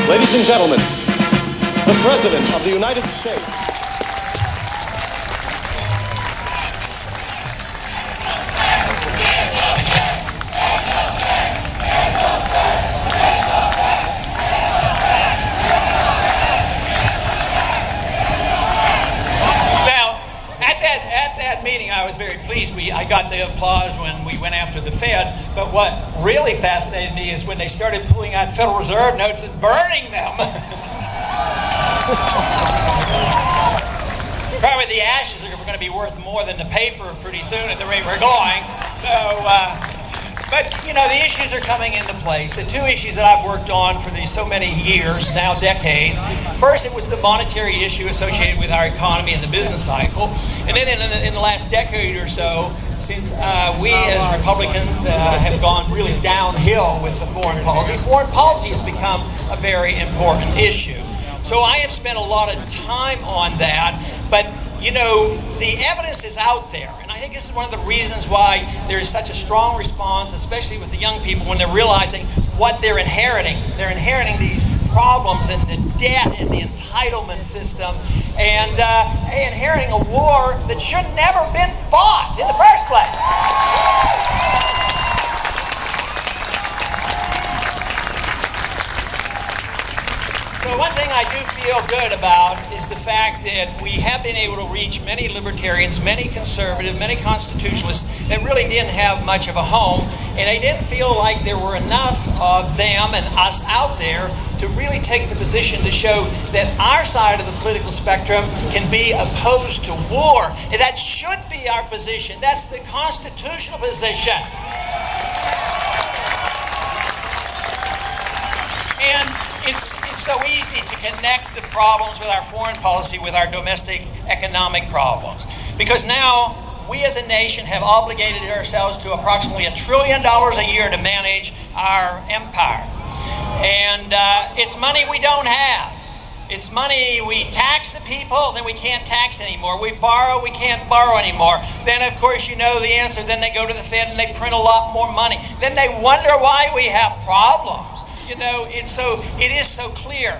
Ladies and gentlemen, the President of the United States. Meeting, I was very pleased. I got the applause when we went after the Fed, but what really fascinated me is when they started pulling out Federal Reserve notes and burning them. Probably the ashes are going to be worth more than the paper pretty soon at the rate we're going. So, but you know, the issues are coming into place. The two issues that I've worked on for these so many years, now decades. First, it was the monetary issue associated with our economy and the business cycle. And then in the last decade or so, since we as Republicans have gone really downhill with the foreign policy has become a very important issue. So I have spent a lot of time on that, but you know, the evidence is out there, and I think this is one of the reasons why there is such a strong response, especially with the young people, when they're realizing what they're inheriting. They're inheriting these problems and the debt and the entitlement system, and inheriting a war that should never have been fought in the first place. So one thing I do feel good about is the fact that we have been able to reach many libertarians, many conservatives, many constitutionalists that really didn't have much of a home, and they didn't feel like there were enough of them and us out there to really take the position to show that our side of the political spectrum can be opposed to war. And that should be our position. That's the constitutional position. And it's so easy to connect the problems with our foreign policy with our domestic economic problems. Because now we as a nation have obligated ourselves to approximately $1 trillion a year to manage our empire. And it's money we don't have. It's money we tax the people, then we can't tax anymore. We borrow, we can't borrow anymore. Then, of course, you know the answer. Then they go to the Fed and they print a lot more money. Then they wonder why we have problems. You know, it is so clear.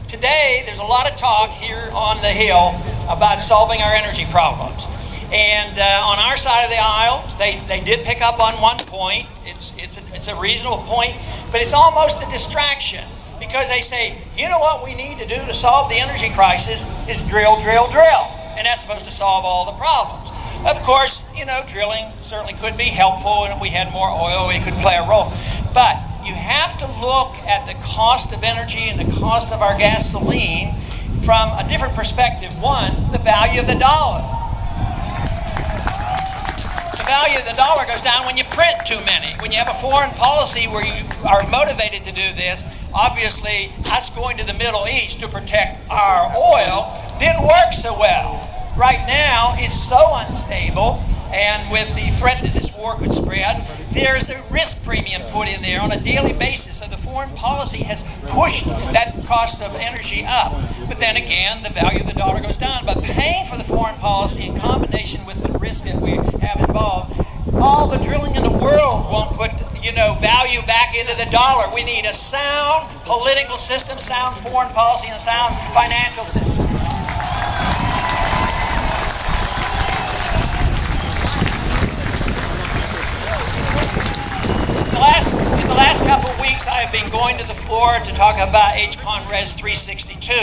Today, there's a lot of talk here on the Hill about solving our energy problems. And on our side of the aisle, they did pick up on one point. It's a reasonable point, but it's almost a distraction because they say, you know what we need to do to solve the energy crisis is drill, drill, drill. And that's supposed to solve all the problems. Of course, you know, drilling certainly could be helpful, and if we had more oil, it could play a role. But you have to look at the cost of energy and the cost of our gasoline from a different perspective. One, the value of the dollar. The value of the dollar goes down when you print too many. When you have a foreign policy where you are motivated to do this, obviously us going to the Middle East to protect our oil didn't work so well. Right now, it's so unstable, and with the threat that this war could spread, there's a risk premium put in there on a daily basis. So the foreign policy has pushed that cost of energy up. But then again, the value of the dollar goes down. But paying for the foreign policy in combination with the risk that we have involved, all the drilling in the world won't put, you know, value back into the dollar. We need a sound political system, sound foreign policy, and a sound financial system. In the last couple of weeks, I have been going to the floor to talk about HCON Res 362.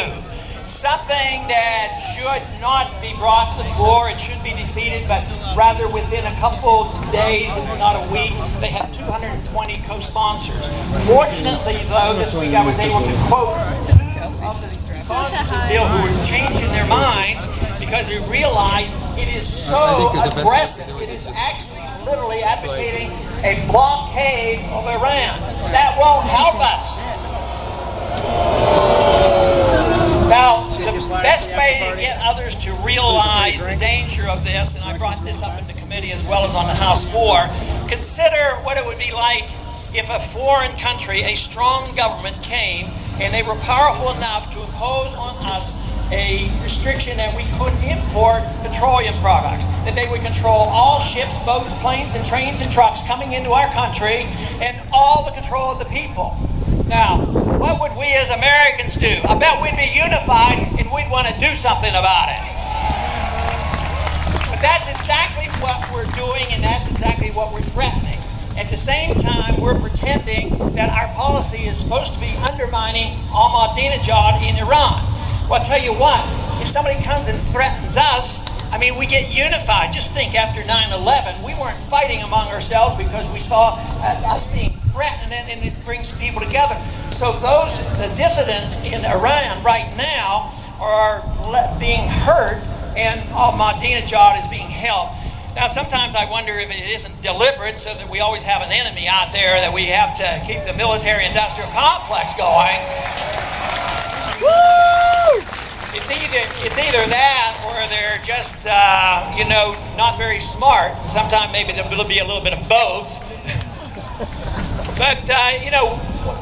Something that should not be brought to the floor. It should be defeated, but rather within a couple of days, if not a week. They have 220 co-sponsors. Fortunately, though, this week I was able to quote two of the sponsors of the bill who were changing their minds because they realized it is so aggressive. It is actually literally advocating a blockade of Iran. That won't help us. Now, the best way to get others to realize the danger of this, and I brought this up in the committee as well as on the House floor, consider what it would be like if a foreign country, a strong government came and they were powerful enough to impose on us a restriction that we couldn't import petroleum products, that they would control all ships, boats, planes, and trains and trucks coming into our country, and all the control of the people. Now, what would we as Americans do? I bet we'd be unified and we'd want to do something about it. But that's exactly what we're doing, and that's exactly what we're threatening. At the same time, we're pretending that our policy is supposed to be undermining Ahmadinejad in Iran. Well, I'll tell you what, if somebody comes and threatens us, I mean, we get unified. Just think, after 9/11, we weren't fighting among ourselves because we saw us being threatened, and it brings people together. So the dissidents in Iran right now are being hurt, and Ahmadinejad is being held. Now, sometimes I wonder if it isn't deliberate so that we always have an enemy out there, that we have to keep the military-industrial complex going. Woo! It's either that, or they're just, not very smart. Sometimes maybe there'll be a little bit of both. But,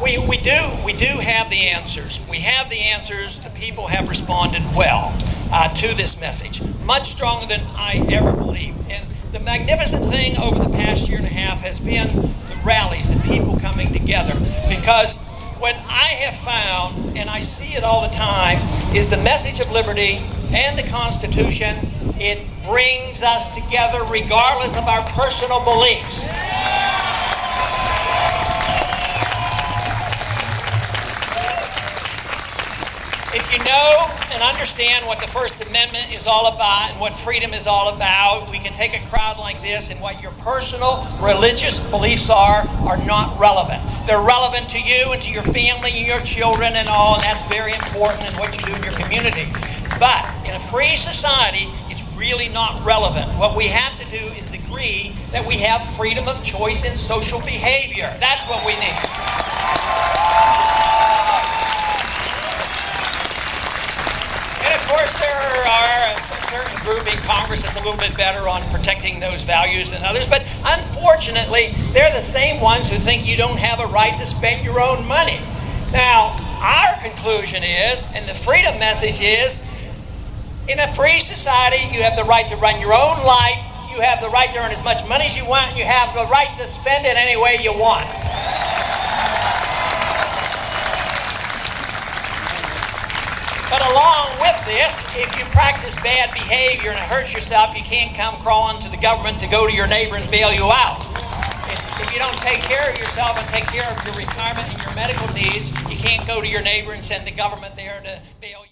we do have the answers. We have the answers. The people have responded well to this message, much stronger than I ever believed. And the magnificent thing over the past year and a half has been the rallies, the people coming together. Because what I have found, and I see it all the time, is the message of liberty and the Constitution. It brings us together regardless of our personal beliefs. If you know and understand what the First Amendment is all about and what freedom is all about, we can take a crowd like this, and what your personal religious beliefs are not relevant. They're relevant to you and to your family and your children and all, and that's very important in what you do in your community. But in a free society, it's really not relevant. What we have to do is agree that we have freedom of choice in social behavior. That's what we need. Of course, there are a certain group in Congress that's a little bit better on protecting those values than others, but unfortunately, they're the same ones who think you don't have a right to spend your own money. Now, our conclusion is, and the freedom message is, in a free society, you have the right to run your own life, you have the right to earn as much money as you want, and you have the right to spend it any way you want. But along with this, if you practice bad behavior and it hurts yourself, you can't come crawling to the government to go to your neighbor and bail you out. If you don't take care of yourself and take care of your retirement and your medical needs, you can't go to your neighbor and send the government there to bail you out.